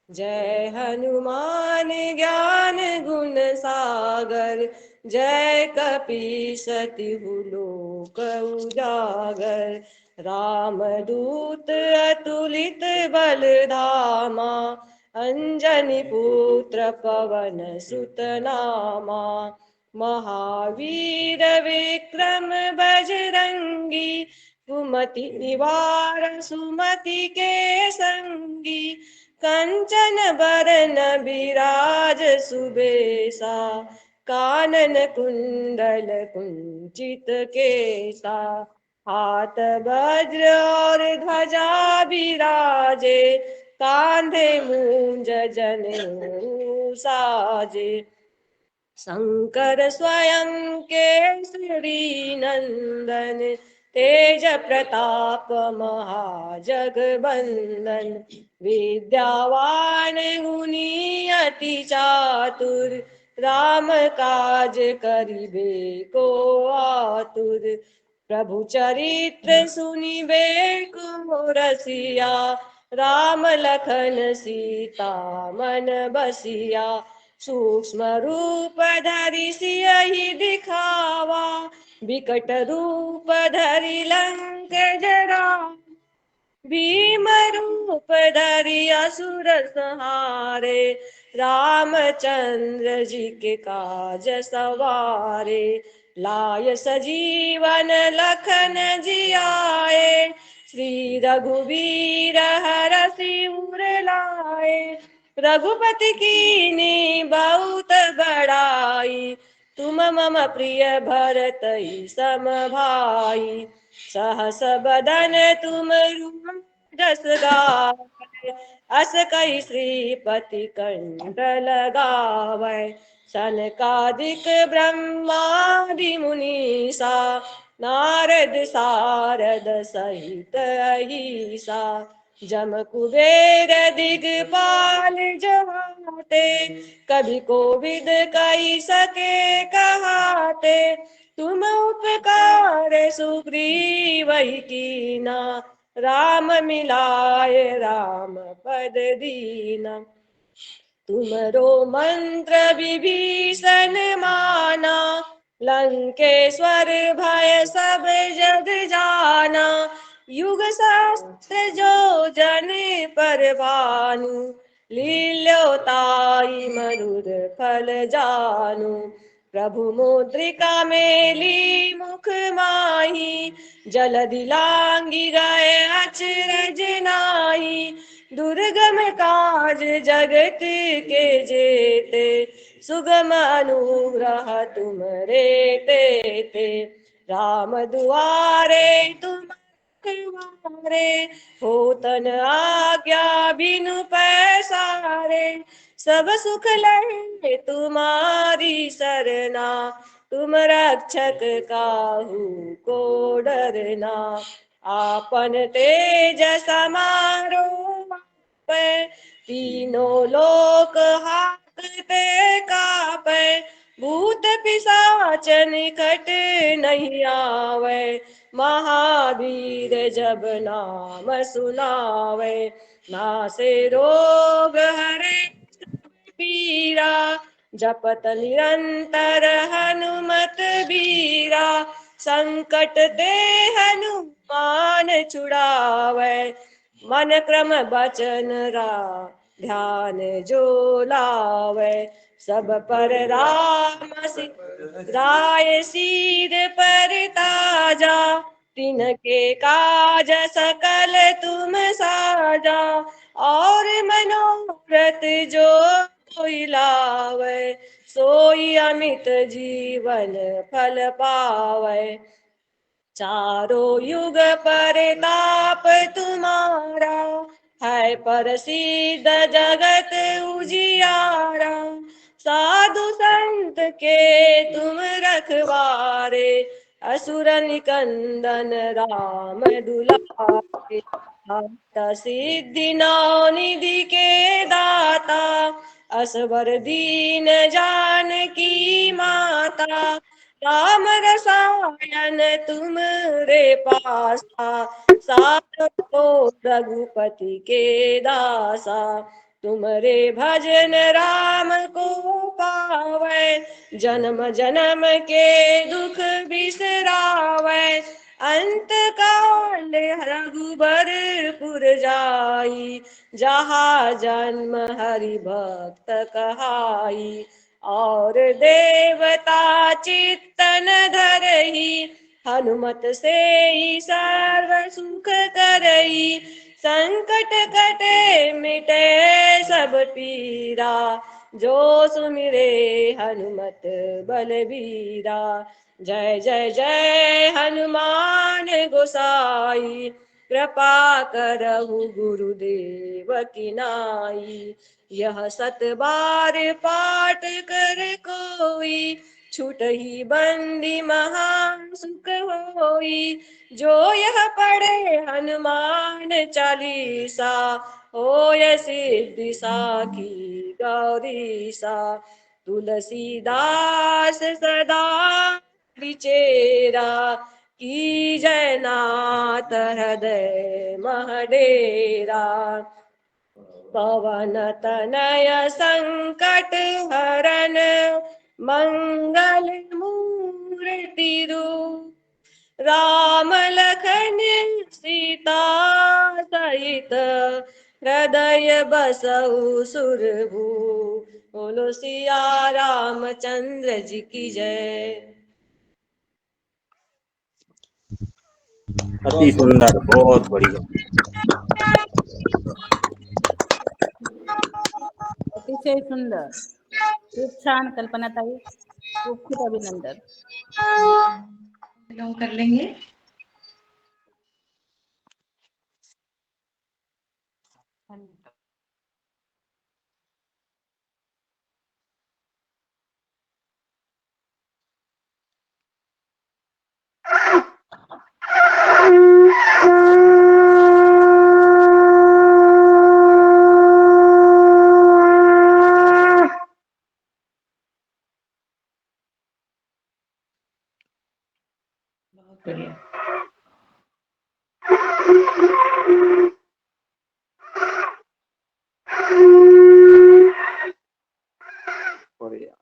जय हनुमान ज्ञान गुण सागर, जय कपीस तिहु लोक उजागर। रामदूत अतुलित बल धामा, अंजनी पुत्र पवन सुत नामा। महावीर विक्रम बजरंगी, कुमति निवार सुमति के संगी। कंचन बरन विराज सुबेसा, कानन कुंडल कुंचित केसा। हाथ वज्र और ध्वजा विराजे, कांधे मूंज जनेऊ साजे। शंकर स्वयं केसरी नंदन, तेज प्रताप महाजगबंदन। विद्यावान गुणी अति चातुर, राम काज करिबे को आतुर। प्रभु चरित्र सुनिबे को रसिया, राम लखन सीता मन बसिया। सूक्ष्म रूप धरि सियहि दिखावा, विकट रूप धरि लंक जरावा। भीम रूप धरि असुर संहारे, रामचंद्र जी के काज सवारे। लाय सजीवन लखन जियाए, श्री रघुवीर हरषि उर लाए। रघुपति कीन्ही बहुत बड़ाई, तुम मम प्रिय भरतहि सम भाई। सहस बदन तुम जस गावै, अस कहि श्रीपति कंठ लगावै। सनकादिक ब्रह्मादि मुनीसा, नारद सारद सहित अहिसा। जम कुबेर दिगपाल जहाते, कभी कोविद कहि सके कहाते। तुम उपकार सुग्रीवहि कीना, राम मिलाए राम पद दीना। तुमरो मंत्र विभीषण माना, लंकेश्वर भय सब जग जाना। युग सहस्त्र जो जन पर भानु, लील्योताई मधुर फल जानु। प्रभु मुद्रिका मेली मुख माही, जलधि लांघि गए अचरज नाहि। दुर्गम काज जगत के जेते, सुगम अनुग्रह तुम्हरे तेते। राम दुआरे तुम रखवारे, होतन आज्ञा बिनु पैसारे। सब सुख लहे तुम्हारी सरना, तुम रक्षक काहू को डरना। आपन तेज समारो आपै, तीनों लोक हाकते कापै। भूत पिशाच निकट नहीं आवे, महावीर जब नाम सुनावे। नासे रोग हरे पीरा, जपत निरंतर हनुमत बीरा। संकट ते हनुमान छुड़ावे, मन क्रम बचन ध्यान जो लावे। सब पर राम राय सीध पर ताजा, तिनके काज सकल तुम साजा। और मनोरथ जो कोई लावे, सोई अमित जीवन फल पावै। चारों युग परताप तुम्हारा, है प्रसिद्ध जगत उजियारा। साधु संत के तुम रखवारे, असुर निकंदन राम दुलारे। अष्ट सिद्धि नौ निधि के दाता, असवर दीन जानकी माता। राम रसायन तुम रे पासा, साधो रघुपति के दासा। तुम रे भजन राम को पावै, जन्म जन्म के दुख बिसरावै। अंत काल रघुबर पुर जाई, जहाँ जन्म हरि भक्त कहाई। और देवता चित्तन धरही, हनुमत से ही सर्व सुख करही। संकट कटे मिटे सब पीरा, जो सुमिरे हनुमत बलबीरा। जय जय जय हनुमान गोसाई, कृपा करहु गुरुदेव की नाई। यह सत बार पाठ कर कोई, छूटहि बंदी महा सुख होई। जो यह पढ़े हनुमान चालीसा, होय सिद्धि साखी गौरीसा। तुलसीदास सदा विचेरा, की जय नाथ हृदय मह डेरा। पवन तनय संकट हरन, मंगल मूर्ति रूप। राम लखन सीता सहित, हृदय बसहु सुरभूप। बोलो सिया रामचंद्र जी की जय। अति सुंदर, बहुत बढ़िया। अतिशय सुंदर, खूप छान कल्पनाताई, खूप खूप अभिनंदन. बिलोंग कर लेंगे. बहुत बढ़िया. बढ़िया.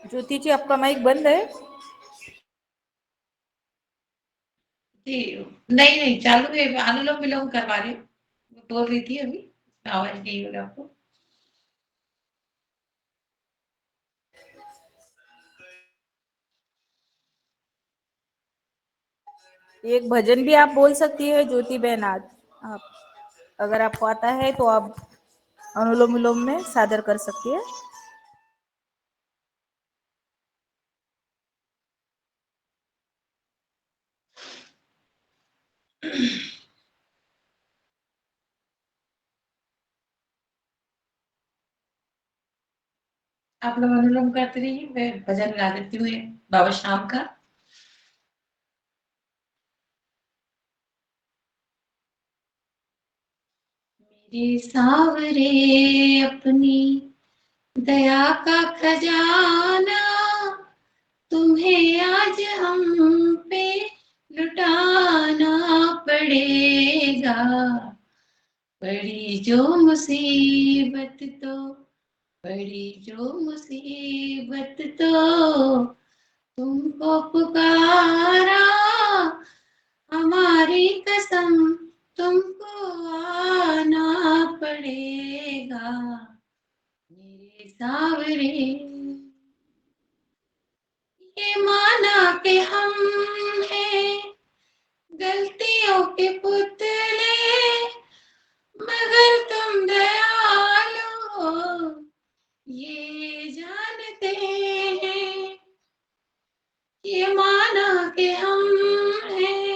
ज्योति जी, आपका माइक बंद है. जी नहीं नहीं चालू है. अनुलोम विलोम करवा रही हूँ. बोल रही थी अभी, आवाज नहीं होगा आपको. एक भजन भी आप बोल सकती है ज्योति बहन आज. आप अगर आपको आता है तो आप अनुलोम विलोम में सादर कर सकती है. आप लोग अनुलोम करते रहिए, मैं भजन गा देती हूँ बाबा श्याम का. मेरे सावरे अपनी दया का खजाना तुम्हें आज हम पे लुटाना पड़ेगा। पड़ी जो मुसीबत तो पड़ी जो मुसीबत तो तुमको पुकारा, हमारी कसम तुमको आना पड़ेगा मेरे सावरे। ये माना कि हम हैं गलतियों के पुतले, मगर तुम दयालु हो ये जानते हैं। ये माना कि हम हैं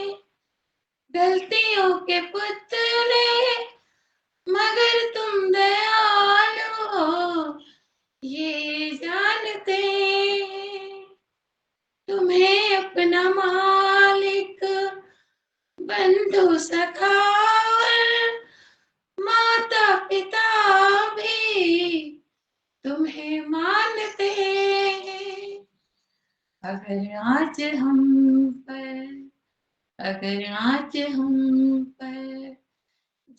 गलतियों के पुतले, मगर तुम दयालु हो ये जानते हैं। तुम्हें अपना मालिक बंधु सखा और माता पिता भी तुम्हें मानते हैं। अगर आज हम पर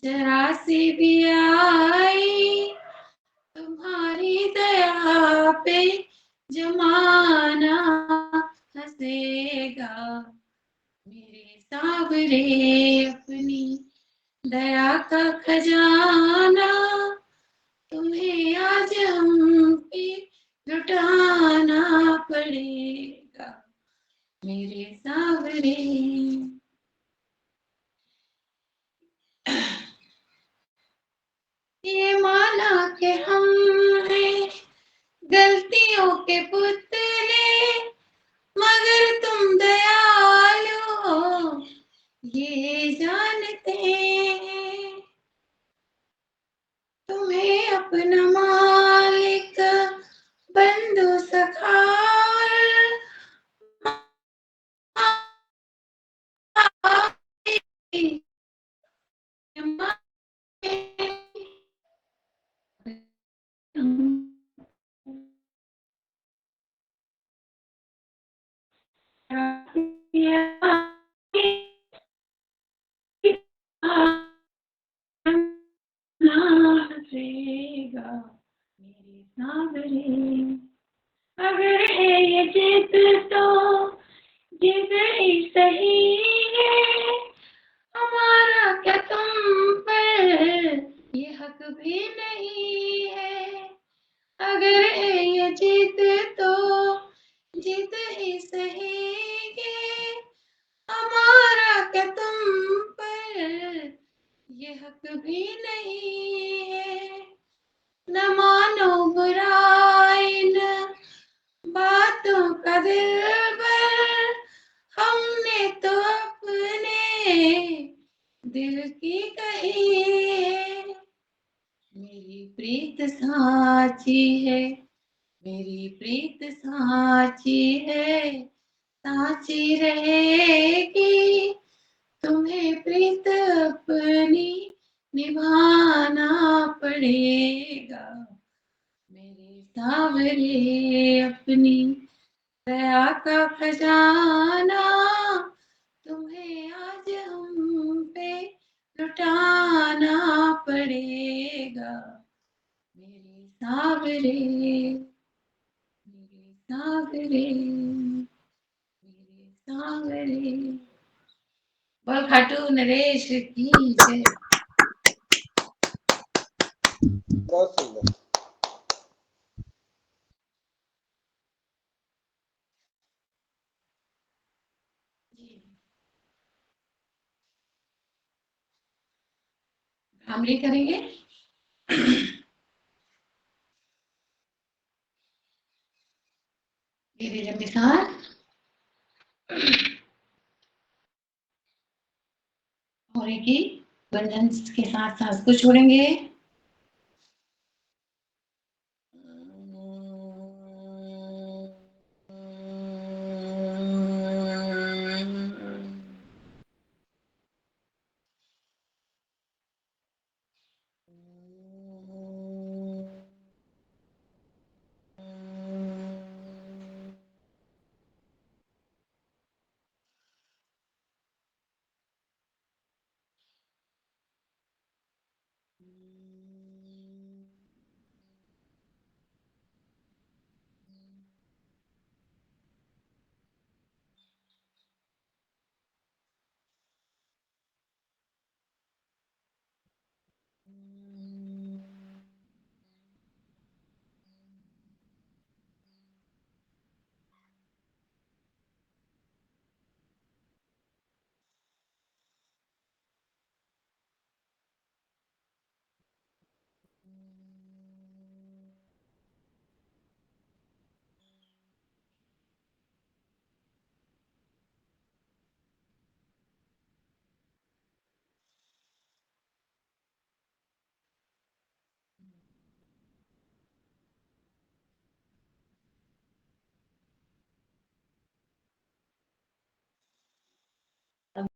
जरा सी भी आई तुम्हारी दया पे जमाना हंसेगा मेरे सावरे अपनी दया का खजाना तुम्हें आज हम पे लुटाना पड़ेगा मेरे सावरे। ये माना कि हम हैं गलतियों के पुतले, मगर तुम दयालु हो ये जानते हैं। तुम्हें अपना मालिक बंधु सखा हंसेगा मेरे सावरे। अगर है ये जिद तो जिद ही सही है, हमारा क्या तुम पर ये हक भी नहीं है। अगर है ये जिद तो जिद ही सही है, हमारा क्या तुम पर ये हक भी नहीं है। न मानो बुराई न बातों का दिल पर, हमने तो अपने दिल की कही है। मेरी प्रीत साची है मेरी प्रीत साची है साची रहेगी। तुम्हें प्रीत अपनी निभाना पड़ेगा मेरे सावरे अपनी दया का खजाना तुम्हें आज हम पे लुटाना पड़ेगा मेरे सावरे मेरे सावरे मेरे सावरे। बोल खाटू नरेश की जय। बहुत सुंदर। भ्रामरी करेंगे। धीरे धीरे निसार और की गुंजन के साथ सांस को छोड़ेंगे। की।